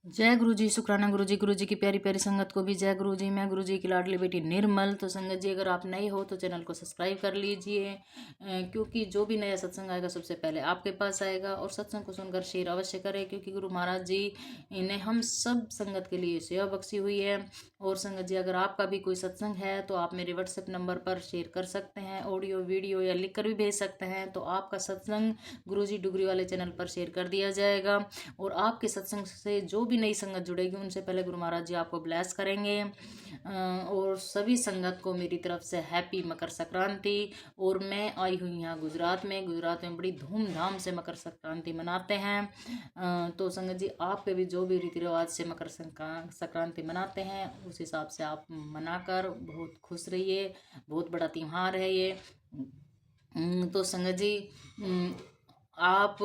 जय गुरु जी, शुक्राना गुरु जी की प्यारी प्यारी संगत को भी जय गुरु जी। मैं गुरु जी की लाडली बेटी निर्मल। तो संगत जी, अगर आप नए हो तो चैनल को सब्सक्राइब कर लीजिए, क्योंकि जो भी नया सत्संग आएगा सबसे पहले आपके पास आएगा। और सत्संग को सुनकर शेयर अवश्य करें, क्योंकि गुरु महाराज जी ने हम सब संगत के लिए सेवा बख्शी हुई है। और संगत जी, अगर आपका भी कोई सत्संग है तो आप मेरे व्हाट्सएप नंबर पर शेयर कर सकते हैं, ऑडियो वीडियो या लिख कर भी भेज सकते हैं। तो आपका सत्संग गुरु जी डुगरी वाले चैनल पर शेयर कर दिया जाएगा। और आपके सत्संग से जो भी नई संगत जुड़ेगी उनसे पहले गुरु महाराज जी आपको ब्लेस करेंगे। और सभी संगत को मेरी तरफ से हैप्पी मकर संक्रांति। और मैं आई हुई यहाँ गुजरात में बड़ी धूमधाम से मकर संक्रांति मनाते हैं। तो संगत जी, आपके भी जो भी रीति रिवाज से मकर संक्रांति मनाते हैं उस हिसाब से आप मनाकर बहुत खुश रहिए। बहुत बड़ा त्यौहार है ये। तो संगत जी, आप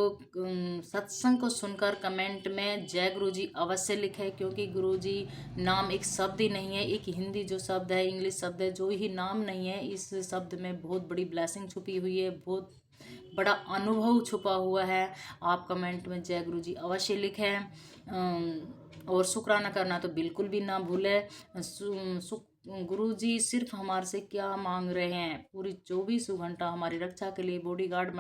सत्संग को सुनकर कमेंट में जय गुरु जी अवश्य लिखें, क्योंकि गुरु जी नाम एक शब्द ही नहीं है, एक हिंदी जो शब्द है, इंग्लिश शब्द है, जो ही नाम नहीं है। इस शब्द में बहुत बड़ी ब्लेसिंग छुपी हुई है, बहुत बड़ा अनुभव छुपा हुआ है। आप कमेंट में जय गुरु जी अवश्य लिखें। और शुक्राना करना तो बिल्कुल भी ना भूलें। गुरु जी सिर्फ हमारे से क्या मांग रहे हैं, पूरी 24 घंटा हमारी रक्षा के लिए बॉडीगार्ड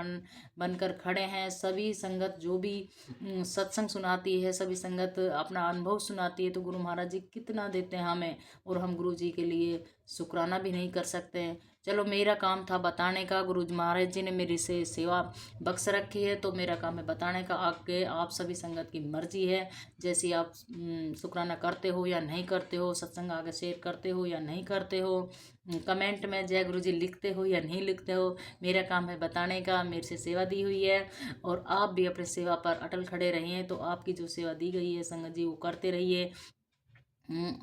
बनकर खड़े हैं। सभी संगत जो भी सत्संग सुनाती है, सभी संगत अपना अनुभव सुनाती है, तो गुरु महाराज जी कितना देते हैं हमें, और हम गुरु जी के लिए शुक्राना भी नहीं कर सकते हैं। चलो, मेरा काम था बताने का। गुरु महाराज जी ने मेरी से सेवा बख्श रखी है, तो मेरा काम है बताने का। आगे आप सभी संगत की मर्जी है, जैसे आप शुक्राना करते हो या नहीं करते हो, सत्संग आगे शेयर करते हो या नहीं करते हो, कमेंट में जय गुरु जी लिखते हो या नहीं लिखते हो। मेरा काम है बताने का, मेरे से सेवा दी हुई है। और आप भी अपनी सेवा पर अटल खड़े रहिए। तो आपकी जो सेवा दी गई है संगत जी, वो करते रहिए।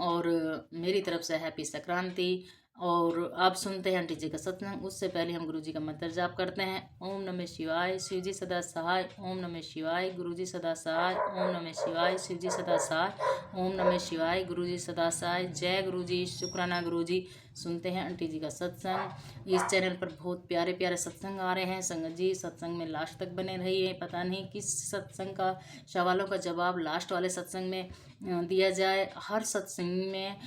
और मेरी तरफ से हैप्पी संक्रांति। और आप सुनते हैं आंटी जी का सत्संग। उससे पहले हम गुरु जी का मंत्र जाप करते हैं। ओम नमः शिवाय, शिव जी सदा सहाय। ओम नमः शिवाय, गुरु जी सदा सहाय। ओम नमः शिवाय, शिव जी सदा सहाय। ओम नमः शिवाय, गुरु जी सदा सहाय। जय गुरु जी, शुक्राना गुरु जी। सुनते हैं आंटी जी का सत्संग। इस चैनल पर बहुत प्यारे प्यारे सत्संग आ रहे हैं संगत जी। सत्संग में लास्ट तक बने रहिए। पता नहीं किस सत्संग का सवालों का जवाब लास्ट वाले सत्संग में दिया जाए। हर सत्संग में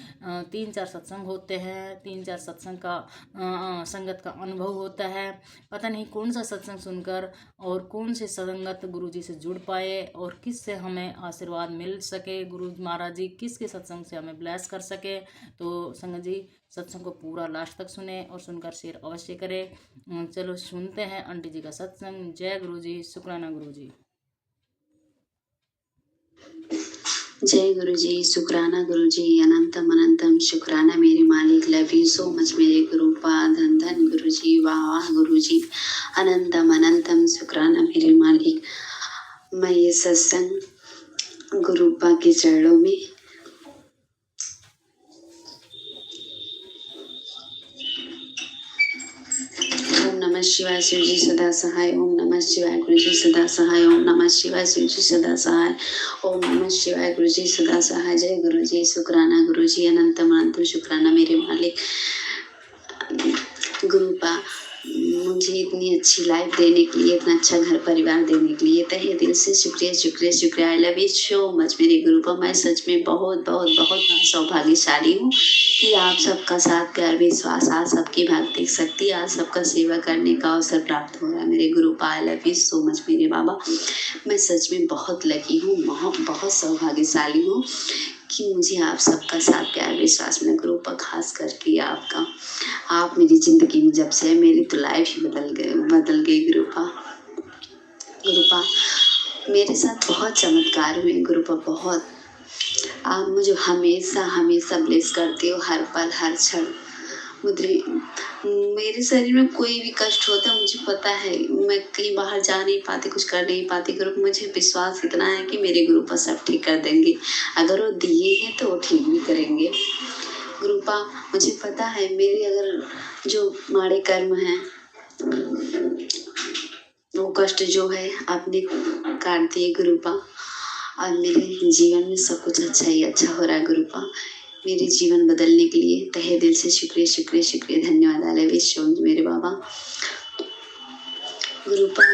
3-4 सत्संग होते हैं, 3-4 सत्संग का संगत का अनुभव होता है। पता नहीं कौन सा सत्संग सुनकर और कौन से संगत गुरु जी से जुड़ पाए और किस से हमें आशीर्वाद मिल सके, गुरु महाराज जी किस के सत्संग से हमें ब्लेस कर सके। तो संगत जी, सत्संग को पूरा लास्ट तक सुने और सुनकर शेयर अवश्य करें। चलो सुनते हैं आंटी जी का सत्संग। जय गुरु जी, शुक्राना गुरु जी। जय गुरु जी, शुक्राना गुरु जी, अनंतम अनंतम शुक्राना मेरे मालिक। लव यू सो मच मेरे गुरुपा। धन धन गुरु जी, वाह वाह गुरु जी, अनंतम अनंतम शुक्राना मेरे मालिक। मैं ये सत्संग गुरुपा के चरणों में नमः शिवाय, शिव जी सदा सहाय। ओम नमः शिवाय, गुरु जी सदा सहाय। ओम नमः शिवाय, शिव जी सदा सहाय। ओम नमः शिवाय, गुरु जी सदा सहाय। जय गुरु जी, शुक्राना गुरु जी, अनंतम अनंतम शुक्राना मेरे मालिक। गुरुपा, मुझे इतनी अच्छी लाइफ देने के लिए, इतना अच्छा घर परिवार देने के लिए तहे दिल से शुक्रिया शुक्रिया शुक्रिया। आई लव यू सो मच मेरे गुरुपा। मैं सच में बहुत बहुत बहुत सौभाग्यशाली हूँ कि आप सबका साथ, प्यार, विश्वास, आज सबकी भक्ति शक्ति, आज सबका सेवा करने का अवसर प्राप्त हो रहा है मेरे गुरुपा। I love you so much मेरे बाबा। मैं सच में बहुत लकी हूँ, बहुत सौभाग्यशाली हूँ कि मुझे आप सबका साथ, प्यार, विश्वास में गुरुपा, खास करके आपका। आप मेरी जिंदगी में जब से है, मेरी तो लाइफ ही बदल गई गुरुपा। मेरे साथ बहुत चमत्कार हुए गुरुपा, बहुत। आप मुझे हमेशा हमेशा ब्लेस करते हो, हर पल हर क्षण। मेरे शरीर में कोई भी कष्ट होता है, मुझे पता है, मैं कहीं बाहर जा नहीं पाती, कुछ कर नहीं पाती गुरु। मुझे विश्वास इतना है कि मेरे गुरुपा सब ठीक कर देंगे। अगर वो दिए हैं तो वो ठीक भी करेंगे गुरुपा। मुझे पता है मेरे अगर जो माड़े कर्म हैं, वो कष्ट जो है आपने काट दिए गुरुपा। और मेरे जीवन में सब कुछ अच्छा ही अच्छा हो रहा है गुरुपा। मेरे जीवन बदलने के लिए तहे दिल से शुक्रिया शुक्रिया शुक्रिया, धन्यवाद। आई लव यू सो मच मेरे बाबा। गुरुपा,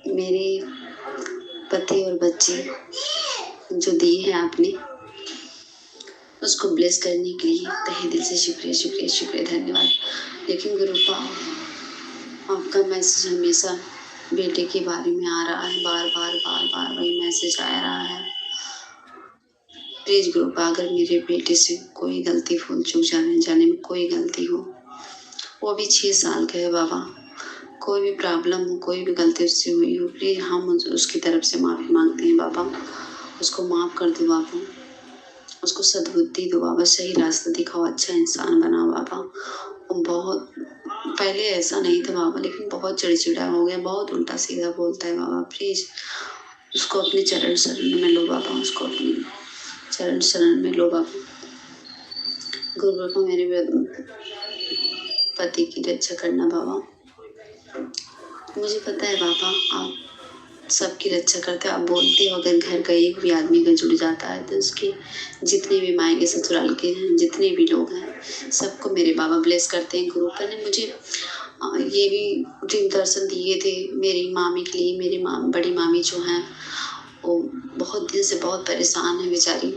मेरे पति और बच्चे जो दिए हैं आपने, उसको ब्लेस करने के लिए तहे दिल से शुक्रिया शुक्रिया शुक्रिया, धन्यवाद। लेकिन गुरुपा, आपका मैसेज हमेशा बेटे के बारे में आ रहा है, बार बार बार बार वही मैसेज आ रहा है। प्लीज गुरुपा, अगर मेरे बेटे से कोई गलती भूल चूक जाने में कोई गलती हो, वो भी 6 साल का है बाबा, कोई भी प्रॉब्लम हो, कोई भी गलती उससे हुई हो, प्लीज हम उसकी तरफ से माफ़ी मांगते हैं बाबा। उसको माफ़ कर दो बाबा, उसको सद्बुद्धि दो बाबा, सही रास्ता दिखाओ, अच्छा इंसान बनाओ बाबा। वो बहुत पहले ऐसा नहीं था बाबा, लेकिन बहुत चिड़चिड़ा हो गया, बहुत उल्टा सीधा बोलता है बाबा। प्लीज़ उसको अपने चरण शरण में लो बाबा, उसको अपने चरण शरण में लो बाबा। गुरु बाबा, मेरे पति की रक्षा करना बाबा। मुझे पता है बाबा, आप सबकी रक्षा करते हो। आप बोलते हो अगर घर का एक भी आदमी का जुड़ जाता है तो उसके जितने भी मायके ससुराल के हैं, जितने भी लोग हैं, सबको मेरे बाबा ब्लेस करते हैं। गुरु ने मुझे ये भी ड्रीम दर्शन दिए थे मेरी मामी के लिए। मेरी बड़ी मामी जो हैं, वो बहुत दिन से बहुत परेशान है बेचारी।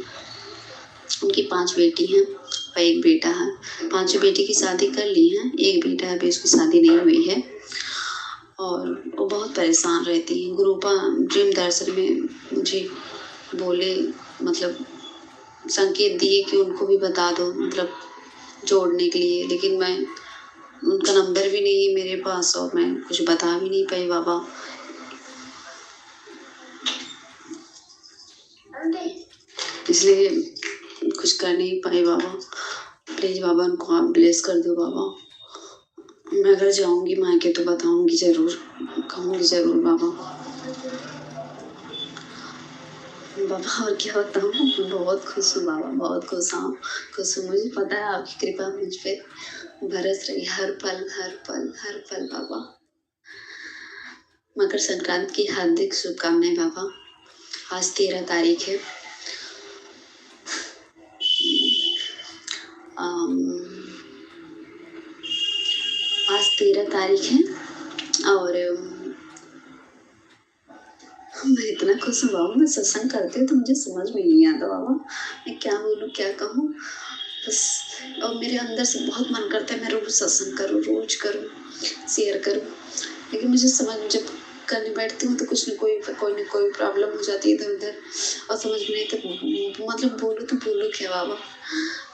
उनकी 5 बेटी हैं और 1 बेटा है। 5 बेटी की शादी कर ली है, 1 बेटा है, अभी उसकी शादी नहीं हुई है और वो बहुत परेशान रहती हैं। गुरुपा ड्रीम दर्शन में मुझे बोले, मतलब संकेत दिए कि उनको भी बता दो, मतलब जोड़ने के लिए, लेकिन मैं उनका नंबर भी नहीं है मेरे पास और मैं कुछ बता भी नहीं पाई बाबा। इसलिए कुछ कर नहीं पाई बाबा। प्लीज़ बाबा, उनको आप ब्लेस कर दो बाबा। मैं अगर जाऊंगी मायके तो बताऊंगी ज़रूर, कहूँगी ज़रूर बाबा। बाबा और क्या बताऊँ, बहुत खुश हूँ बाबा, बहुत खुश हूँ। मुझे पता है आपकी कृपा मुझ पे बरस रही हर पल हर पल हर पल बाबा। मकर संक्रांति की हार्दिक शुभकामनाएं बाबा। आज 13 तारीख है। आज 13 तारीख है और मैं इतना खुश हूँ बाबा। मैं सत्संग करती हूँ तो मुझे समझ में नहीं आता बाबा, मैं क्या बोलूँ क्या कहूँ बस। और मेरे अंदर से बहुत मन करता है मैं रोज सत्संग करूँ, रोज करूँ, शेयर करूँ, लेकिन मुझे जब करने बैठती हूँ तो कुछ न कोई प्रॉब्लम हो जाती है इधर उधर और समझ में नहीं, तो मतलब बोलूँ क्या बाबा।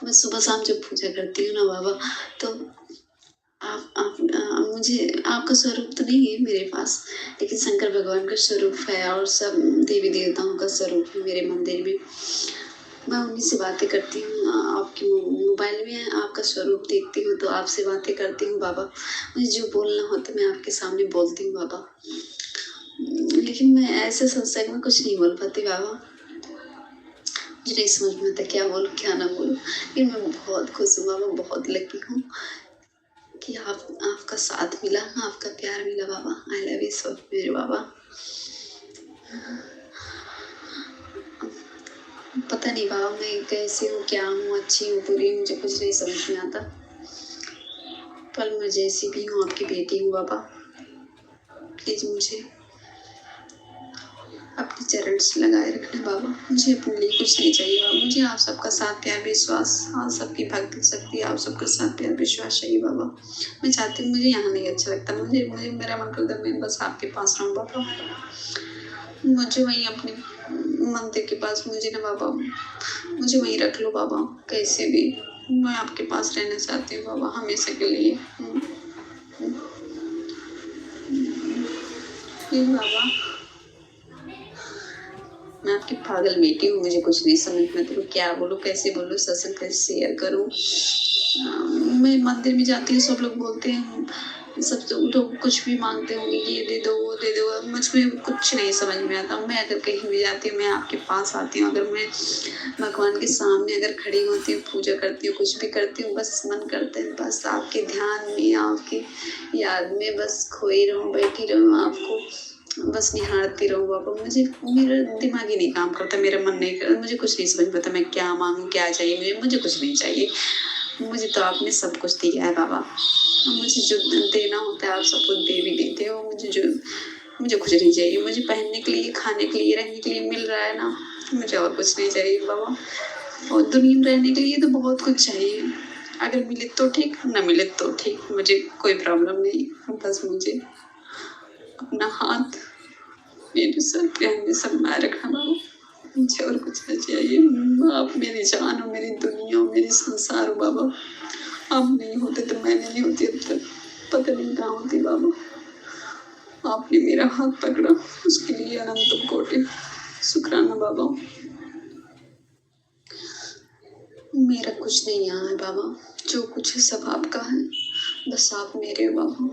मैं सुबह शाम जब पूजा करती हूँ ना बाबा, तो आप मुझे आपका स्वरूप तो नहीं है मेरे पास, लेकिन शंकर भगवान का स्वरूप है और सब देवी देवताओं का स्वरूप है मेरे मंदिर में। मैं उन्हीं से बातें करती हूँ। आपके मोबाइल में आपका स्वरूप देखती हूँ तो आपसे बातें करती हूँ बाबा। मुझे जो बोलना हो तो मैं आपके सामने बोलती हूँ बाबा, लेकिन मैं ऐसे सत्संग में कुछ नहीं बोल पाती बाबा। मुझे नहीं समझ में आता क्या बोलूँ क्या ना बोलूँ, लेकिन मैं बहुत खुश हूँ बाबा, बहुत लकी हूँ कि आपका साथ मिला, आपका प्यार मिला बाबा। आई लव यू सो मेरे बाबा। पता नहीं बाबा मैं कैसी हूँ, क्या हूँ, अच्छी हूँ बुरी हूँ, मुझे कुछ नहीं समझ में आता, पर मैं जैसी भी हूँ आपकी बेटी हूँ बाबा। प्लीज मुझे अपने चरण से लगाए रखना बाबा। मुझे अपने लिए कुछ नहीं चाहिए बाबा, मुझे आप सबका साथ प्यार विश्वास, आप सबकी भक्ति शक्ति, आप सबका साथ प्यार विश्वास चाहिए बाबा। मैं चाहती हूँ, मुझे यहाँ नहीं अच्छा लगता, मुझे मेरा मन करता है मैं बस आपके पास रहूँ बाबा। मुझे वहीं अपने मंदिर के पास मुझे ना बाबा, मुझे वहीं रख लो बाबा, कैसे भी मैं आपके पास रहना चाहती हूँ बाबा हमेशा के लिए। बाबा मैं आपकी पागल बेटी हूँ, मुझे कुछ नहीं समझ में आता क्या बोलूँ, कैसे बोलूँ, सत्संग कैसे शेयर करूँ। मैं मंदिर में जाती हूँ, सब लोग बोलते हैं, सब लोग कुछ भी मांगते होंगे, ये दे दो वो दे दो, मुझको कुछ नहीं समझ में आता। मैं अगर कहीं भी जाती हूँ, मैं आपके पास आती हूँ, अगर मैं भगवान के सामने अगर खड़ी होती हूँ, पूजा करती हूँ, कुछ भी करती हूँ, बस मन करता है बस आपके ध्यान में, आपकी याद में बस खोई रहूँ, बैठी रहूँ, आपको बस निहारती रहूँ बाबा। मुझे मेरा दिमाग ही नहीं काम करता, मेरा मन नहीं करता, मुझे कुछ नहीं समझ पाता मैं क्या मांगूँ क्या चाहिए। मुझे कुछ नहीं चाहिए, मुझे तो आपने सब कुछ दिया है बाबा। मुझे जो देना होता है आप सब कुछ दे भी देते हो। मुझे जो मुझे कुछ नहीं चाहिए। मुझे पहनने के लिए, खाने के लिए, रहने के लिए मिल रहा है ना, मुझे और कुछ नहीं चाहिए बाबा। और दुनिया में रहने के लिए तो बहुत कुछ चाहिए। अगर मिले तो ठीक, ना मिले तो ठीक, मुझे कोई प्रॉब्लम नहीं। बस मुझे अपना हाथ मेरे सर पे हमेशा बनाए रखना बाबा। मुझे और कुछ नहीं चाहिए। आप मेरी जान हो, मेरी दुनिया हो, मेरी संसार हो बाबा। आप नहीं होते तो मैं नहीं होती अब तक, पता नहीं कहाँ होती बाबा। आपने मेरा हाथ पकड़ा, उसके लिए अनंत कोटि शुक्राना बाबा। मेरा कुछ नहीं यहाँ है बाबा, जो कुछ है सब आपका है। बस आप मेरे हो बाबा,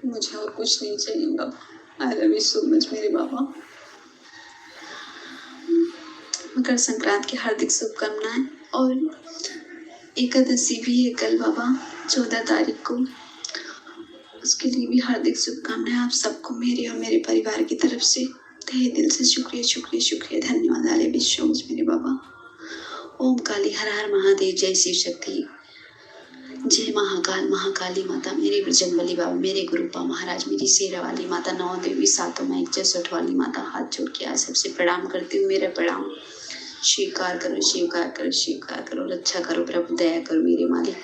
मुझे और कुछ नहीं चाहिए बाबा। I love you so much मेरे बाबा। मकर संक्रांति की हार्दिक शुभकामनाएं। और एकादशी भी है कल बाबा, 14 तारीख को, उसके लिए भी हार्दिक शुभकामनाएं आप सबको, मेरे और मेरे परिवार की तरफ से तहे दिल से शुक्रिया शुक्रिया शुक्रिया, धन्यवाद। आले विश्व मेरे बाबा। ओम काली, हर हर महादेव, जय शिव शक्ति, जय महाकाल महाकाली माता, मेरे बजरंगबली बाबा, मेरे गुरुपा महाराज, मेरी शेरा वाली माता, 9 देवी 7 माँ 164 वाली माता, हाथ जोड़ के आज सबसे प्रणाम करती हूँ। मेरा प्रणाम स्वीकार करो, स्वीकार करो, स्वीकार करो। रक्षा करो प्रभु, दया करो मेरे मालिक।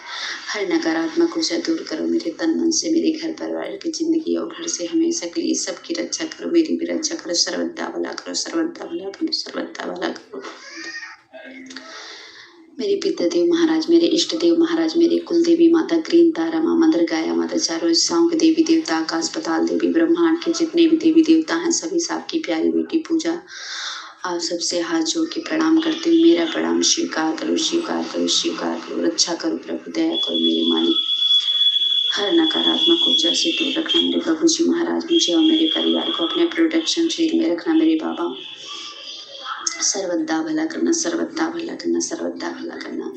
हर नकारात्मक ऊर्जा दूर करो मेरे तन मन से, मेरे घर परिवार की जिंदगी और घर से हमेशा के लिए सबकी रक्षा करो, मेरी भी रक्षा करो। सर्वदा भला करो, सर्वदा भला करो, सर्वदा भला करो। मेरे पिता देव महाराज, मेरे इष्ट देव महाराज, मेरे कुल देवी माता, ग्रीन तारा माँ, मदर गाया माता, चारों दिशाओं के देवी देवता, आकाश पाताल देवी, ब्रह्मांड के जितने भी देवी देवता हैं, सभी सबकी प्यारी बेटी पूजा आप सबसे हाथ जोड़ के प्रणाम करती हूँ। मेरा प्रणाम स्वीकार करो, स्वीकार करो, स्वीकार करो। रक्षा करो प्रभु, दया करो मेरे मालिक। हर नकारात्मक ऊर्जा से दूर रखना मेरे प्रभु जी महाराज। मुझे और मेरे परिवार को अपने प्रोटेक्शन शील्ड में रखना मेरे बाबा। सर्वदा भला करना, सर्वदा भला करना, सर्वदा भला करना।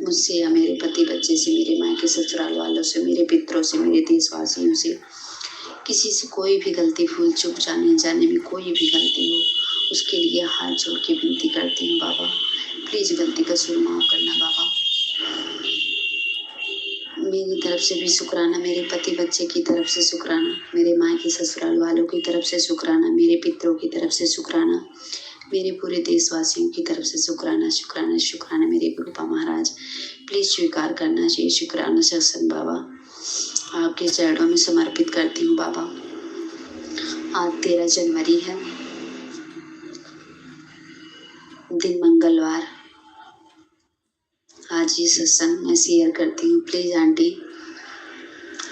मुझसे या मेरे पति बच्चे से, मेरे मायके ससुराल वालों से, मेरे पितरों से, मेरे देशवासियों से, किसी से कोई भी गलती भूल चूक जाने जाने में कोई भी गलती हो, उसके लिए हाथ जोड़ के विनती करती हूँ बाबा। प्लीज गलती का सुर माफ करना बाबा। मेरी तरफ से भी शुक्राना, मेरे पति बच्चे की तरफ से शुक्राना, मेरे मायके ससुराल वालों की तरफ से शुक्राना, मेरे पितरों की तरफ से शुक्राना, मेरे पूरे देशवासियों की तरफ से शुक्राना शुक्राना शुक्राना। मेरे गुरुपा महाराज प्लीज स्वीकार करना चाहिए। शुक्राना सत्संग बाबा, आपके चरणों में समर्पित करती हूँ बाबा। आज 13 जनवरी है, दिन मंगलवार। आज ये सत्संग मैं शेयर करती हूँ। प्लीज आंटी,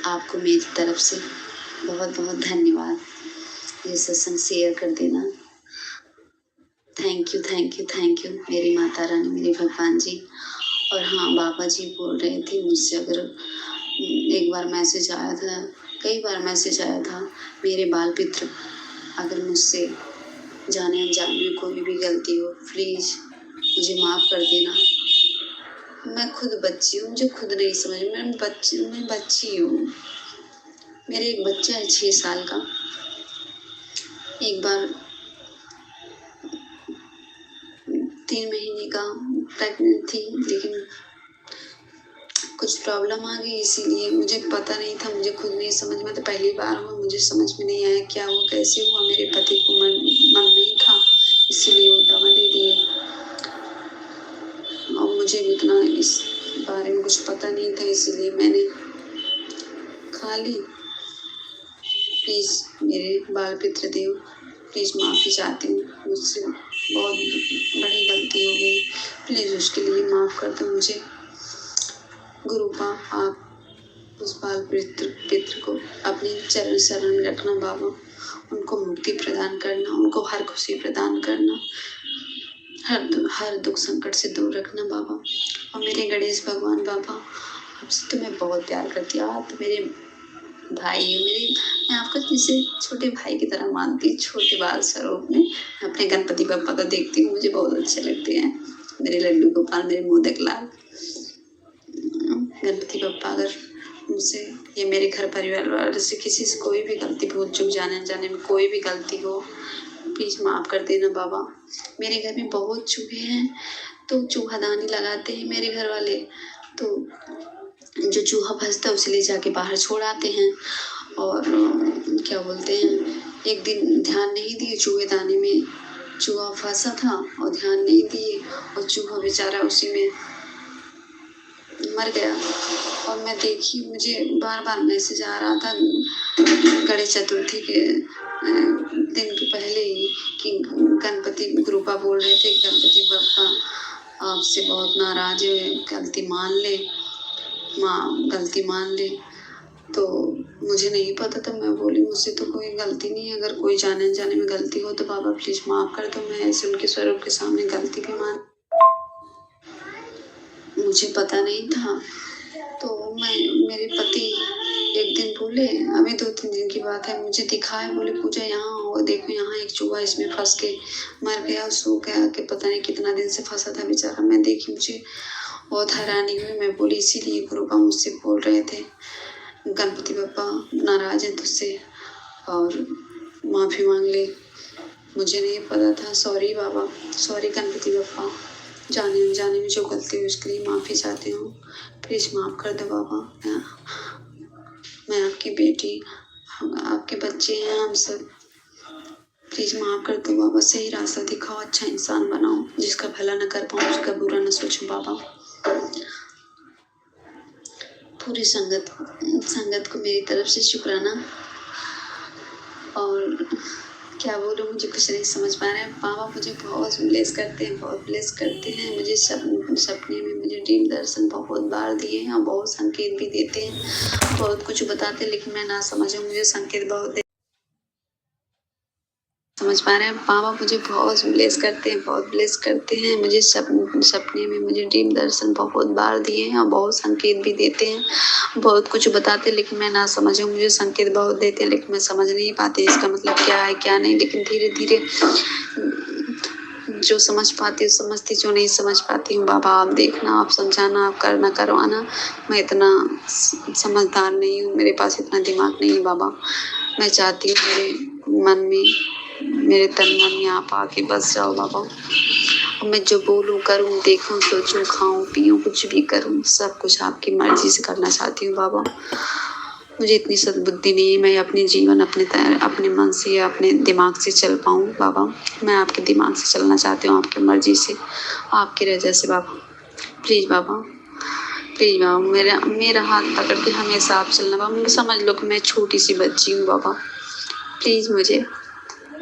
आपको मेरी तरफ से बहुत बहुत धन्यवाद। ये सत्संग शेयर कर देना। Thank you thank you thank you मेरी माता रानी, मेरे भगवान जी। और हाँ, बाबा जी बोल रहे थे मुझसे, अगर एक बार मैसेज आया था, कई बार मैसेज आया था, मेरे बाल पित्र अगर मुझसे जाने अनजाने में कोई भी गलती हो, प्लीज़ मुझे माफ़ कर देना। मैं खुद बच्ची हूँ, मुझे खुद नहीं समझ, मैं बच्ची हूँ। मेरे एक बच्चा है 6 साल का। एक बार 3 महीने का प्रेग्नेंट थी, लेकिन कुछ प्रॉब्लम आ गई, इसीलिए मुझे पता नहीं था, मुझे खुद नहीं समझ में, तो पहली बार हुआ, मुझे समझ में नहीं आया क्या हुआ, कैसे हुआ। मेरे पति को मन नहीं था, इसीलिए वो दवा दे दिए, और मुझे इतना इस बारे में कुछ पता नहीं था, इसीलिए मैंने खा ली। प्लीज़ मेरे बाल पित्र देव, प्लीज़ माफ़ी चाहती हूँ, मुझसे बहुत बड़ी गलती हो गई, प्लीज़ उसके लिए माफ़ कर दो मुझे। गुरुपा, आप उस बाल पित्र को अपने चरण शरण में रखना बाबा, उनको मुक्ति प्रदान करना, उनको हर खुशी प्रदान करना, हर दुख संकट से दूर रखना बाबा। और मेरे गणेश भगवान बाबा, आपसे तो मैं बहुत प्यार करती हूँ, आप मेरे भाई हो, मैं आपको जैसे छोटे भाई की तरह मानती हूँ, छोटे बाल स्वरूप में। मैं अपने गणपति बप्पा को देखती हूँ, मुझे बहुत अच्छे लगते हैं, मेरे लड्डू गोपाल, मेरे मोदक लाल। गणपति बप्पा, अगर मुझसे ये मेरे घर परिवार वाले से किसी से कोई भी गलती भूल चूक जाने में कोई भी गलती हो, प्लीज़ माफ़ कर देना बाबा। मेरे घर में बहुत चूहे हैं, तो चूहादानी लगाते हैं मेरे घर वाले, तो जो चूहा फंसता है उसे ले जाके बाहर छोड़ आते हैं, और क्या बोलते हैं, एक दिन ध्यान नहीं दिए, चूहेदानी में चूहा फंसा था और ध्यान नहीं दिए और चूहा बेचारा उसी में मर गया। और मैं देखी, मुझे बार बार मैसेज आ रहा था गणेश चतुर्थी के दिन के पहले ही कि गणपति गुरुपा बोल रहे थे, गणपति बप्पा आपसे बहुत नाराज है, गलती मान ले माँ, गलती मान ले। तो मुझे नहीं पता था, मैं बोली मुझसे तो कोई गलती नहीं है, अगर कोई जाने अनजाने में गलती हो तो बाबा प्लीज माफ कर दो। मैं ऐसे उनके स्वरूप के सामने गलती भी मान, मुझे पता नहीं था। तो मेरे पति एक दिन बोले, अभी 2-3 दिन की बात है, मुझे दिखाए, बोले पूजा यहाँ हो, देखो यहाँ एक चूहा इसमें फंस के मर गया, सो गया कि पता नहीं कितना दिन से फंसा था बेचारा। मैं देखी, मुझे बहुत हैरानी हुई। मैं बोली इसीलिए गुरुपा मुझसे बोल रहे थे गणपति बप्पा नाराज है तुझसे और माफ़ी मांग ले। मुझे नहीं पता था, सॉरी बाबा, सॉरी गणपति बप्पा, जाने अनजाने में जो गलती हुई उसके लिए माफ़ी चाहती हूँ, प्लीज़ माफ़ कर दो बाबा। मैं आपकी बेटी, आपके बच्चे हैं हम सब, प्लीज़ माफ़ कर दो बाबा। सही रास्ता दिखाओ, अच्छा इंसान बनाओ, जिसका भला न कर पाऊँ, उसका बुरा न सोचूं बाबा। पूरी संगत को मेरी तरफ से शुक्राना। और क्या बोलूं, मुझे कुछ नहीं समझ पा रहे हैं। बाबा मुझे बहुत ब्लेस करते हैं, बहुत ब्लेस करते हैं। मुझे सपने में मुझे ड्रीम दर्शन बहुत बार दिए हैं और बहुत संकेत भी देते हैं, बहुत कुछ बताते हैं, लेकिन मैं ना समझूं, मुझे संकेत बहुत समझ पा रहे हैं। बाबा मुझे बहुत ब्लेस करते हैं, बहुत ब्लेस करते हैं। मुझे सपने में मुझे ड्रीम दर्शन बहुत बार दिए हैं और बहुत संकेत भी देते हैं, बहुत कुछ बताते हैं, लेकिन मैं ना समझूं, मुझे संकेत बहुत देते हैं, लेकिन मैं समझ नहीं पाती इसका मतलब क्या है क्या नहीं। लेकिन धीरे धीरे जो समझ पाती हूँ समझती, जो नहीं समझ पाती हूँ बाबा आप देखना, आप समझाना, आप करना करवाना। मैं इतना समझदार नहीं हूँ, मेरे पास इतना दिमाग नहीं है बाबा। मैं चाहती हूँ मेरे मन में, मेरे तन मन में आप आके बस जाओ बाबा। और मैं जो बोलूँ करूँ, देखूँ सोचूँ खाऊँ पीऊँ, कुछ भी करूँ, सब कुछ आपकी मर्जी से करना चाहती हूँ बाबा। मुझे इतनी सद्बुद्धि नहीं है, मैं अपने जीवन अपने मन से या अपने दिमाग से चल पाऊँ बाबा। मैं आपके दिमाग से चलना चाहती हूँ, आपकी मर्जी से, आपकी रजा से बाबा। प्लीज़ बाबा, प्लीज़ बाबा, मेरा हाथ पकड़ के हमेशा आप चलना बाबा। समझ लो कि मैं छोटी सी बच्ची हूँ बाबा। प्लीज़ मुझे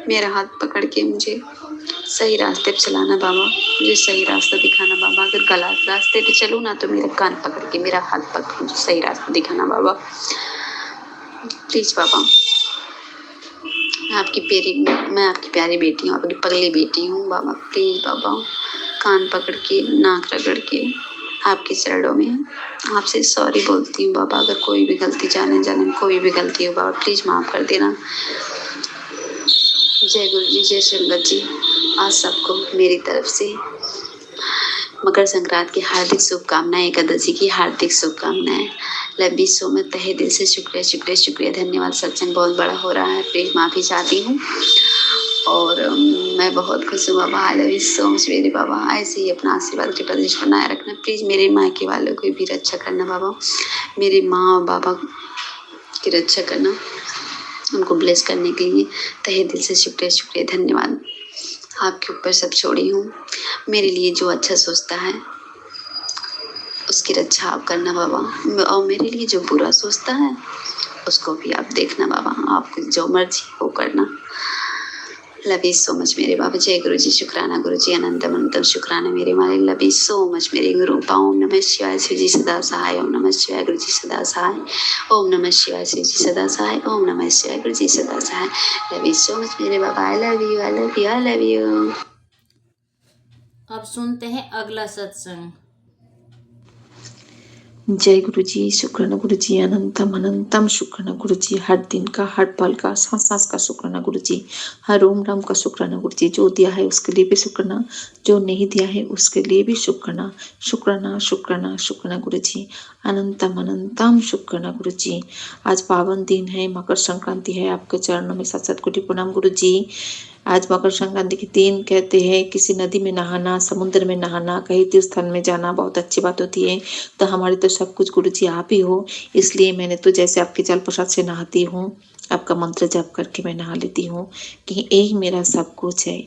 मेरा हाथ पकड़ के मुझे सही रास्ते पे चलाना बाबा, मुझे सही रास्ता दिखाना बाबा। अगर गलत रास्ते पे चलूँ ना तो मेरा कान पकड़ के, मेरा हाथ पकड़ के मुझे सही रास्ता दिखाना बाबा। प्लीज़ बाबा, मैं आपकी प्यारी बेटी हूँ, आपकी पगली बेटी हूँ बाबा। प्लीज़ बाबा, कान पकड़ के, नाक रगड़ के आपके चरणों में आपसे सॉरी बोलती हूँ बाबा। अगर कोई भी गलती जाने में कोई भी गलती हो बाबा, प्लीज़ माफ़ कर देना। जय गुरु जी, जय संगत जी। आज सबको मेरी तरफ से मकर संक्रांति की हार्दिक शुभकामनाएं, एकादशी की हार्दिक शुभकामनाएं। लव यू सो मच, तहे दिल से शुक्रिया शुक्रिया शुक्रिया, धन्यवाद। सत्संग बहुत बड़ा हो रहा है, प्लीज माफ़ी चाहती हूँ। और मैं बहुत खुश हूँ बाबा। I love you so much मेरे बाबा। ऐसे ही अपना आशीर्वाद की प्रदेश बनाए रखना। प्लीज़ मेरे मायके वालों की भी रक्षा करना बाबा, मेरी माँ और बाबा की रक्षा करना, उनको ब्लेस करने के लिए तहे दिल से शुक्रिया शुक्रिया, धन्यवाद। आपके ऊपर सब छोड़ी हूँ। मेरे लिए जो अच्छा सोचता है उसकी रक्षा आप करना बाबा, और मेरे लिए जो बुरा सोचता है उसको भी आप देखना बाबा, आपको जो मर्जी वो करना। लव यू सो मच मेरे बाबा। जय गुरु जी, शुक्राना गुरु जी, अनंतम अनंतम शुक्राना मेरे मालिक। लव यू सो मच मेरे गुरु। ओम नमः शिवाय, शिव जी सदा सहाय। ओम नमः शिवाय, गुरु जी सदा सहाय। ओम नमः शिवाय, शिव जी सदा सहाय। ओम नमः शिवाय, गुरु जी सदा सहाय। लव यू सो मच मेरे बाबा। I love you, I love you, I love you. अब सुनते हैं अगला सत्संग। जय गुरु जी, शुक्राना गुरु जी, अनंतम अनंतम शुक्राना गुरु जी। हर दिन का, हर पल का, सांस सांस का शुक्राना गुरु जी। हर ओम राम का शुक्राना गुरु जी। जो दिया है उसके लिए भी शुक्राना, जो नहीं दिया है उसके लिए भी शुक्राना। शुक्राना शुक्राना शुक्राना गुरु जी, अनंतम अनंतम शुक्राना गुरु जी। आज पावन दिन है, मकर संक्रांति है। आपके चरणों में सत सत कोटि प्रणाम गुरु जी। आज मकर संक्रांति के दिन कहते हैं किसी नदी में नहाना, समुद्र में नहाना, कहीं तीर्थ स्थल में जाना बहुत अच्छी बात होती है। तो हमारी तो सब कुछ गुरु जी आप ही हो, इसलिए मैंने तो जैसे आपके जल प्रसाद से नहाती हूँ, आपका मंत्र जप करके मैं नहा लेती हूँ कि यही मेरा सब कुछ है।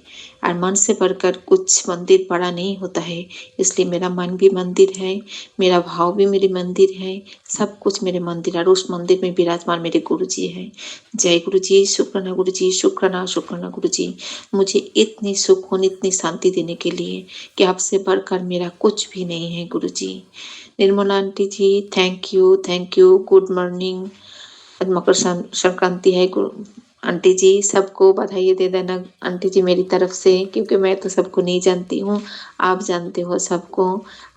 और मन से बढ़कर कुछ मंदिर बड़ा नहीं होता है, इसलिए मेरा मन भी मंदिर है, मेरा भाव भी मेरी मंदिर है, सब कुछ मेरे मंदिर और उस मंदिर में विराजमान मेरे गुरु जी हैं। जय गुरु जी, शुक्राना गुरु जी, शुक्राना शुक्राना गुरु जी, मुझे इतनी सुकून इतनी शांति देने के लिए कि आपसे बढ़कर मेरा कुछ भी नहीं है गुरु जी। Nirmala aunty ji, thank you, good morning. आज मकर संक्रांति है आंटी जी, सबको बधाई दे देना आंटी जी मेरी तरफ से, क्योंकि मैं तो सबको नहीं जानती हूँ, आप जानते हो सबको।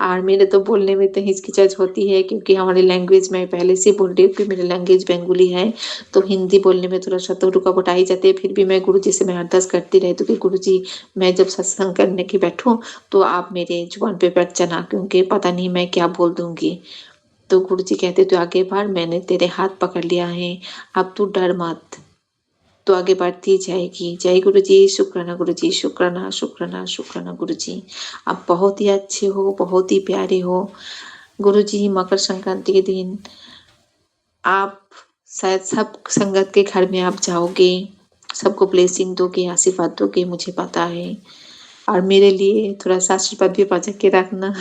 और मेरे तो बोलने में तो हिचकिचाहट होती है, क्योंकि हमारी लैंग्वेज मैं पहले से बोल रही हूँ कि मेरी लैंग्वेज बंगाली है, तो हिंदी बोलने में थोड़ा सा तो रुकावट आ ही जाती है। फिर भी मैं गुरु जी से मैं अरदास करती रहती हूँ कि गुरु जी, मैं जब सत्संग करने की बैठूँ तो आप मेरे जुबान पे बैठ जाना, क्योंकि पता नहीं मैं क्या बोल दूंगी। तो गुरु जी कहते तू आगे बढ़, मैंने तेरे हाथ पकड़ लिया है, अब तू डर मत, तो आगे बढ़ती जाएगी। जय गुरु जी, शुक्राना गुरु जी, शुक्राना शुक्राना शुक्राना गुरु जी, आप बहुत ही अच्छे हो, बहुत ही प्यारे हो गुरु जी। मकर संक्रांति के दिन आप शायद सब संगत के घर में आप जाओगे, सबको ब्लेसिंग दोगे, आशीर्वाद दोगे, मुझे पता है। और मेरे लिए थोड़ा सा आशीर्वाद भी बचा के रखना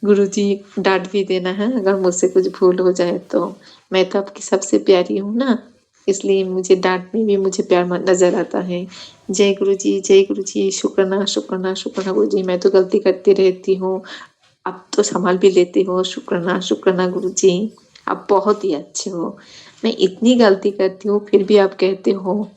गुरु जी, डांट भी देना है अगर मुझसे कुछ भूल हो जाए तो। मैं तो आपकी सबसे प्यारी हूँ ना, इसलिए मुझे डांट में भी मुझे प्यार नजर आता है। जय गुरु जी, जय गुरु जी, शुक्राना शुक्राना शुक्राना गुरु जी। मैं तो गलती करती रहती हूँ, आप तो संभाल भी लेते हो। शुक्राना शुक्राना गुरु जी, आप बहुत ही अच्छे हो। मैं इतनी गलती करती हूँ फिर भी आप कहते हो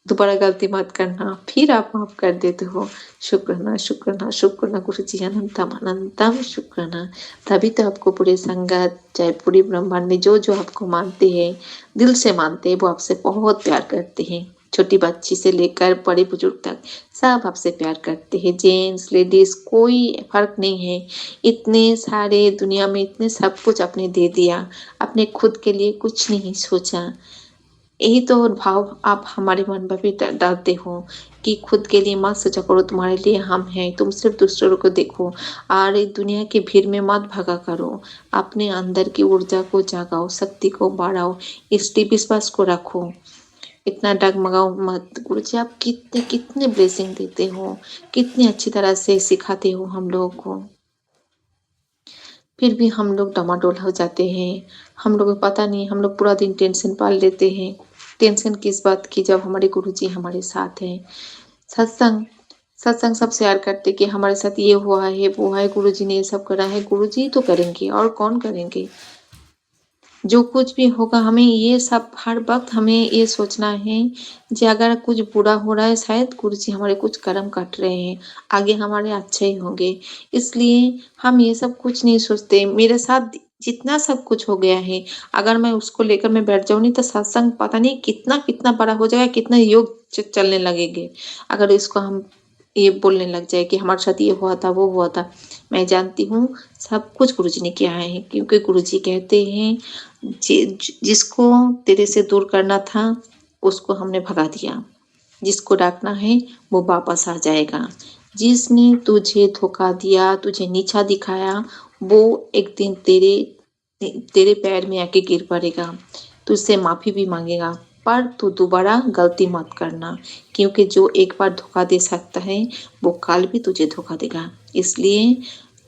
दोबारा गलती मत करना, फिर आप माफ कर देते हो। शुक्राना शुक्राना शुक्राना गुरु जी, अनंतम अनंतम शुक्राना। तभी तो आपको पूरे संगत, चाहे पूरी ब्रह्मांड में जो जो आपको मानते हैं, दिल से मानते हैं, वो आपसे बहुत प्यार करते हैं। छोटी बच्ची से लेकर बड़े बुजुर्ग तक सब आपसे प्यार करते हैं। जेंट्स लेडीज कोई फर्क नहीं है। इतने सारे दुनिया में इतने सब कुछ आपने दे दिया, अपने खुद के लिए कुछ नहीं सोचा। यही तो भाव आप हमारे मन में भी डालते हो कि खुद के लिए मत सोचा करो, तुम्हारे लिए हम हैं, तुम सिर्फ दूसरों को देखो और इस दुनिया की भीड़ में मत भागा करो। अपने अंदर की ऊर्जा को जागाओ, शक्ति को बढ़ाओ, इसलिए विश्वास को रखो, इतना डगमगाओ मत। गुरु जी, आप कितने कितने ब्लेसिंग देते हो, कितनी अच्छी तरह से सिखाते हो हम लोगों को, फिर भी हम लोग डमाडोल हो जाते हैं। हम लोग को पता नहीं, हम लोग पूरा दिन टेंशन पाल लेते हैं। टेंशन किस बात की, जब हमारे गुरुजी हमारे साथ हैं। सत्संग सत्संग सब शेयर करते कि हमारे साथ ये हुआ है वो है, गुरुजी ने ये सब करा है। गुरुजी तो करेंगे और कौन करेंगे। जो कुछ भी होगा हमें ये सब हर वक्त हमें ये सोचना है कि अगर कुछ बुरा हो रहा है, शायद गुरुजी हमारे कुछ कर्म काट रहे हैं, आगे हमारे अच्छे ही होंगे। इसलिए हम ये सब कुछ नहीं सोचते। मेरे साथ जितना सब कुछ हो गया है, अगर मैं उसको लेकर मैं बैठ जाऊँ नहीं तो सत्संग पता नहीं कितना कितना बड़ा हो जाएगा, कितना योग चलने लगेंगे। अगर इसको हम ये बोलने लग जाए कि हमारे साथ ये हुआ था वो हुआ था। मैं जानती हूँ सब कुछ गुरुजी ने किया है, क्योंकि गुरुजी कहते हैं जिसको तेरे से दूर करना था उसको हमने भगा दिया, जिसको डांटना है वो वापस आ जाएगा। जिसने तुझे धोखा दिया, तुझे नीचा दिखाया, वो एक दिन तेरे तेरे पैर में आके गिर पड़ेगा, तुझसे माफी भी मांगेगा, पर तू दोबारा गलती मत करना, क्योंकि जो एक बार धोखा दे सकता है वो कल भी तुझे धोखा देगा। इसलिए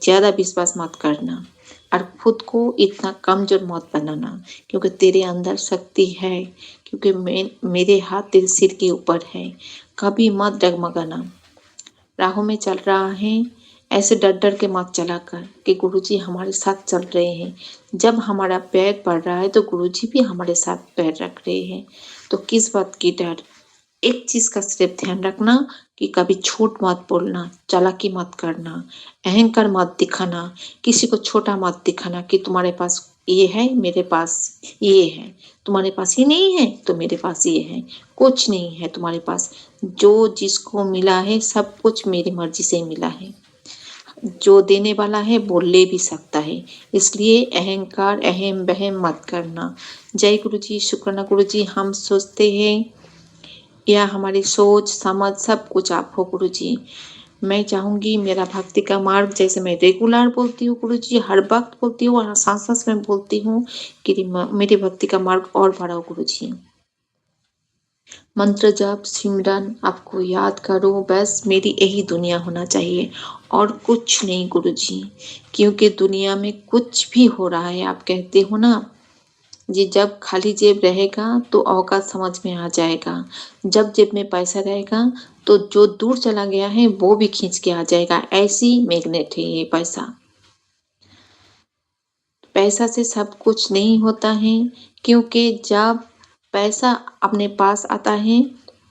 ज्यादा विश्वास मत करना और खुद को इतना कमजोर मत बनाना, क्योंकि तेरे अंदर शक्ति है, क्योंकि मेरे हाथ तेरे सिर के ऊपर है। कभी मत डगमगाना। राहों में चल रहा है ऐसे डर डर के मत चला कर कि गुरुजी हमारे साथ चल रहे हैं। जब हमारा पैर पड़ रहा है तो गुरुजी भी हमारे साथ पैर रख रहे हैं, तो किस बात की डर। एक चीज का सिर्फ ध्यान रखना कि कभी झूठ मत बोलना, चालाकी मत करना, अहंकार मत दिखाना, किसी को छोटा मत दिखाना कि तुम्हारे पास ये है मेरे पास ये है, तुम्हारे पास ये नहीं है तो मेरे पास ये है। कुछ नहीं है तुम्हारे पास। जो जिसको मिला है सब कुछ मेरी मर्जी से मिला है। जो देने वाला है वो ले भी सकता है, इसलिए अहंकार अहम बहम मत करना। जय गुरु जी, शुक्राना गुरु जी। हम सोचते हैं या हमारी सोच समझ सब कुछ आप हो गुरु जी। मैं चाहूंगी मेरा भक्ति का मार्ग, जैसे मैं रेगुलर बोलती हूँ गुरु जी, हर वक्त बोलती हूँ और सांस सांस में बोलती हूँ कि मेरी भक्ति का मार्ग और बढ़ाओ गुरु जी। मंत्र जप सिमरन आपको याद करो, बस मेरी यही दुनिया होना चाहिए और कुछ नहीं गुरुजी। क्योंकि दुनिया में कुछ भी हो रहा है, आप कहते हो ना, जी जब खाली जेब रहेगा तो औकात समझ में आ जाएगा। जब जेब में पैसा रहेगा तो जो दूर चला गया है वो भी खींच के आ जाएगा। ऐसी मैग्नेट है ये पैसा। पैसा से सब कुछ नहीं होता है, क्योंकि जब पैसा अपने पास आता है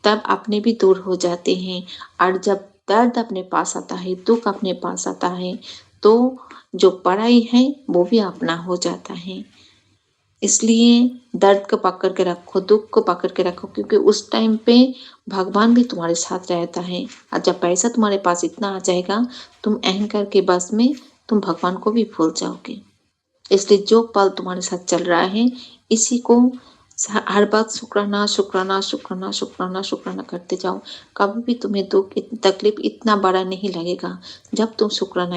तब अपने भी दूर हो जाते हैं, और जब दर्द अपने पास आता है, दुख अपने पास आता है, तो जो पराई है वो भी अपना हो जाता है। इसलिए दर्द को पकड़ के रखो, दुख को पकड़ के रखो, क्योंकि उस टाइम पे भगवान भी तुम्हारे साथ रहता है। और जब पैसा तुम्हारे पास इतना आ जाएगा, तुम अहंकार के बस में तुम भगवान को भी भूल जाओगे। इसलिए जो पल तुम्हारे साथ चल रहा है, इसी को हर बात शुक्राना शुक्राना शुक्राना शुक्राना शुक्राना करते जाओ। कभी भी तुम्हें दुख तकलीफ इतना बड़ा नहीं लगेगा जब तुम शुक्राना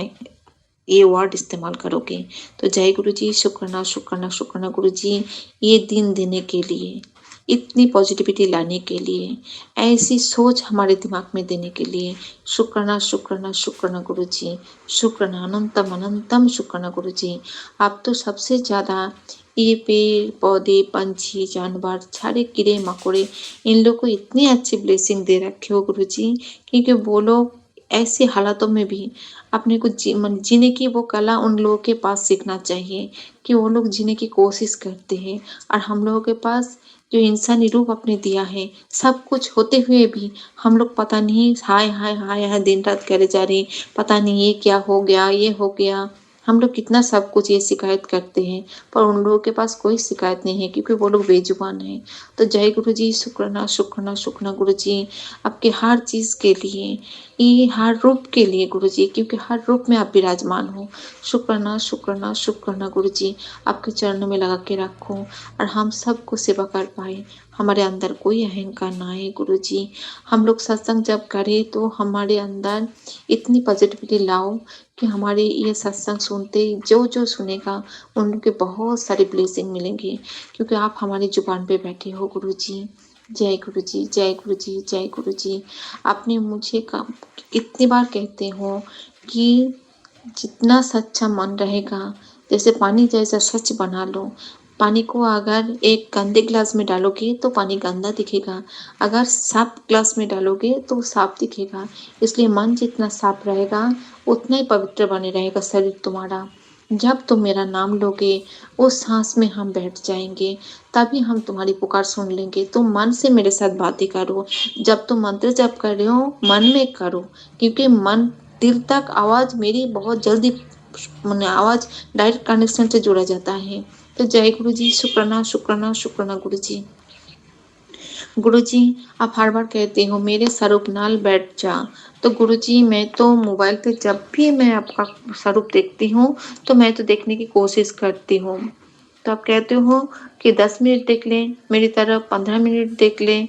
ये वर्ड इस्तेमाल करोगे। तो जय गुरु जी, शुक्राना शुक्राना शुक्राना गुरु जी, ये दिन देने के लिए, इतनी पॉजिटिविटी लाने के लिए, ऐसी सोच हमारे दिमाग में देने के लिए शुक्राना शुक्राना शुक्राना गुरु जी, शुक्राना अनंतम अनंतम शुक्राना गुरु जी। आप तो सबसे ज़्यादा ये पेड़ पौधे पंछी जानवर सारे कीड़े मकोड़े, इन लोग को इतनी अच्छी ब्लेसिंग दे रखे हो गुरु जी, क्योंकि वो लोग ऐसे हालातों में भी अपने को जीने की वो कला उन लोगों के पास सीखना चाहिए कि वो लोग जीने की कोशिश करते हैं। और हम लोगों के पास जो इंसानी रूप अपने दिया है, सब कुछ होते हुए भी हम लोग पता नहीं हाय हाय हाय हाय दिन रात करे जा रहे, पता नहीं ये क्या हो गया, ये हो गया। हम लोग कितना सब कुछ ये शिकायत करते हैं, पर उन लोगों के पास कोई शिकायत नहीं है, क्योंकि वो लोग बेजुबान हैं। तो जय गुरु जी, शुक्राना शुक्राना शुक्राना गुरु जी, आपके हर चीज़ के लिए, ये हर रूप के लिए गुरु जी, क्योंकि हर रूप में आप विराजमान हो। शुक्राना शुक्राना शुक्राना गुरु जी, आपके चरणों में लगा के रखो और हम सबको सेवा कर पाए, हमारे अंदर कोई अहंकार ना आए गुरु जी। हम लोग सत्संग जब करें तो हमारे अंदर इतनी पॉजिटिविटी लाओ कि हमारे ये सत्संग सुनते जो जो सुनेगा उनके बहुत सारी ब्लेसिंग मिलेंगी, क्योंकि आप हमारी जुबान पे बैठे हो गुरु जी। जय गुरु जी, जय गुरु जी, जय गुरु जी। आपने मुझे कितनी बार कहते हो कि जितना सच्चा मन रहेगा, जैसे पानी जैसा सच बना लो। पानी को अगर एक गंदे ग्लास में डालोगे तो पानी गंदा दिखेगा, अगर साफ ग्लास में डालोगे तो साफ दिखेगा। इसलिए मन जितना साफ रहेगा उतना ही पवित्र बने रहेगा शरीर तुम्हारा। जब तुम मेरा नाम लोगे उस सांस में हम बैठ जाएंगे, तभी हम तुम्हारी पुकार सुन लेंगे। तुम मन से मेरे साथ बातें करो, जब तुम मंत्र जप कर रहे हो मन में करो, क्योंकि मन दिल तक आवाज़ मेरी बहुत जल्दी आवाज़ डायरेक्ट कनेक्शन से जुड़ा जाता है। तो जय गुरु जी, शुक्राना शुक्राना शुक्राना गुरु जी। गुरु जी, आप हर बार कहते हो मेरे स्वरूप नाल बैठ जा। तो गुरु जी, मैं तो मोबाइल पे जब भी मैं आपका स्वरूप देखती हूँ तो मैं तो देखने की कोशिश करती हूँ। तो आप कहते हो कि 10 मिनट देख लें मेरी तरफ, 15 मिनट देख लें,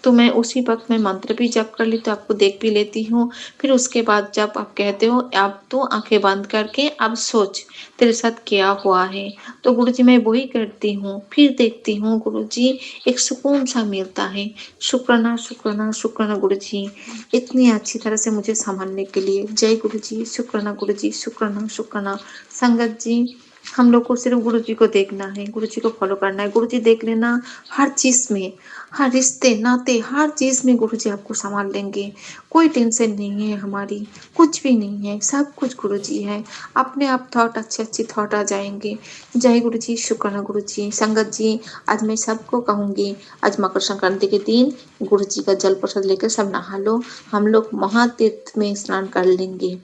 तो मैं उसी वक्त में मंत्र भी जप कर लेती हूँ, आपको देख भी लेती हूँ। फिर उसके बाद जब आप कहते हो आप तो आंखें बंद करके अब सोच तेरे साथ क्या हुआ है, तो गुरु जी मैं वही करती हूँ, फिर देखती हूँ गुरु जी, एक सुकून सा मिलता है। शुक्राना शुक्राना शुक्राना गुरु जी, इतनी अच्छी तरह से मुझे संभालने के लिए। जय गुरु जी, शुक्राना गुरु जी, शुक्राना शुक्राना। संगत जी, हम लोग को सिर्फ गुरु जी को देखना है, गुरु जी को फॉलो करना है। गुरु जी देख लेना हर चीज़ में, हर रिश्ते नाते हर चीज़ में गुरु जी आपको संभाल लेंगे। कोई टेंशन नहीं है हमारी, कुछ भी नहीं है, सब कुछ गुरु जी है। अपने आप थॉट अच्छे अच्छे थॉट आ जाएंगे। जय गुरु जी, शुक्राना गुरु जी। संगत जी, आज मैं सबको कहूँगी, आज मकर संक्रांति के दिन गुरु जी का जल प्रसाद लेकर सब नहा लो, हम लोग महातीर्थ में स्नान कर लेंगे।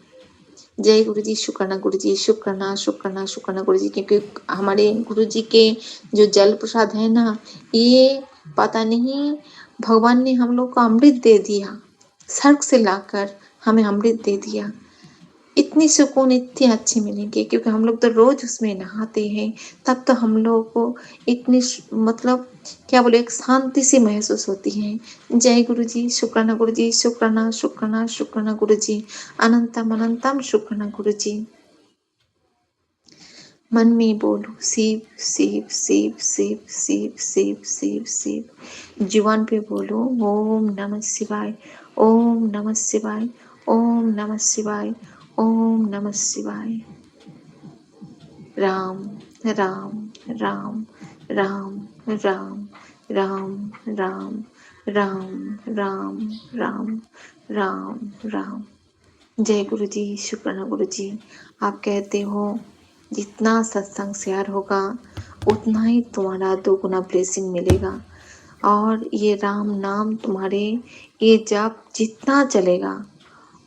जय गुरु जी, शुक्राना गुरु जी, शुक्राना शुक्राना शुक्राना गुरु जी, क्योंकि हमारे गुरु जी के जो जल प्रसाद है ना, ये पता नहीं भगवान ने हम लोग को अमृत दे दिया, स्वर्ग से लाकर हमें अमृत दे दिया। इतनी सुकून इतनी अच्छी मिलेंगे, क्योंकि हम लोग तो रोज उसमें नहाते हैं, तब तो हम लोगों को इतनी मतलब क्या बोले, एक शांति सी महसूस होती है। जय गुरु जी, शुक्राना गुरु जी, शुक्राना शुक्राना शुक्राना गुरु जी, अनंतम अनंतम शुक्राना गुरु जी। मन में बोलो शिव शिव शिव शिव शिव शिव शिव शिव। जुबान पे बोलो ओम नमः शिवाय, ओम नमः शिवाय, ओम नमः शिवाय, ओम नमः शिवाय। राम राम राम राम राम राम राम राम राम राम राम राम। जय गुरु जी, शुक्राना गुरु जी। आप कहते हो जितना सत्संग शेयर होगा उतना ही तुम्हारा 2 गुना ब्लेसिंग मिलेगा, और ये राम नाम तुम्हारे ये जप जितना चलेगा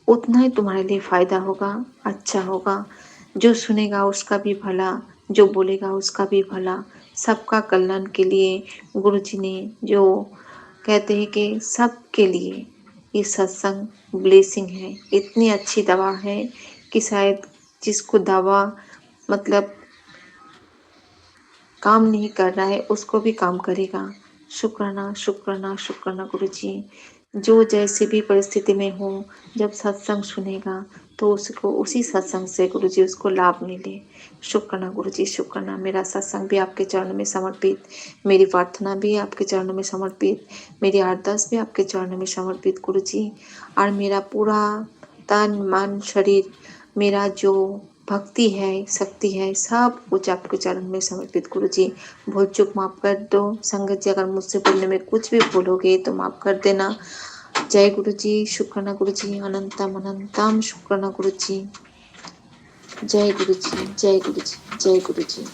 उतना ही तुम्हारे लिए फायदा होगा, अच्छा होगा। जो सुनेगा उसका भी भला, जो बोलेगा उसका भी भला, सबका कल्याण के लिए गुरु जी ने जो कहते हैं कि सबके लिए ये सत्संग ब्लेसिंग है। इतनी अच्छी दवा है कि शायद जिसको दवा मतलब काम नहीं कर रहा है उसको भी काम करेगा। शुक्राना शुक्राना शुक्राना गुरु जी। जो जैसे भी परिस्थिति में हो, जब सत्संग सुनेगा तो उसको उसी सत्संग से गुरु जी उसको लाभ मिले। शुक्राना गुरु जी, शुक्राना। मेरा सत्संग भी आपके चरणों में समर्पित, मेरी प्रार्थना भी आपके चरणों में समर्पित, मेरी अरदास भी आपके चरणों में समर्पित गुरु जी। और मेरा पूरा तन मन शरीर, मेरा जो भक्ति है, शक्ति है, सब कुछ आपके चरण में समर्पित गुरु जी। भूल चूक माफ कर दो। संगत जी, अगर मुझसे बोलने में कुछ भी भूलोगे तो माफ कर देना। जय गुरु जी, शुक्राना गुरु जी, अनंतम अनंतम शुक्राना गुरु जी। जय गुरु जी, जय गुरु जी, जय गुरु जी।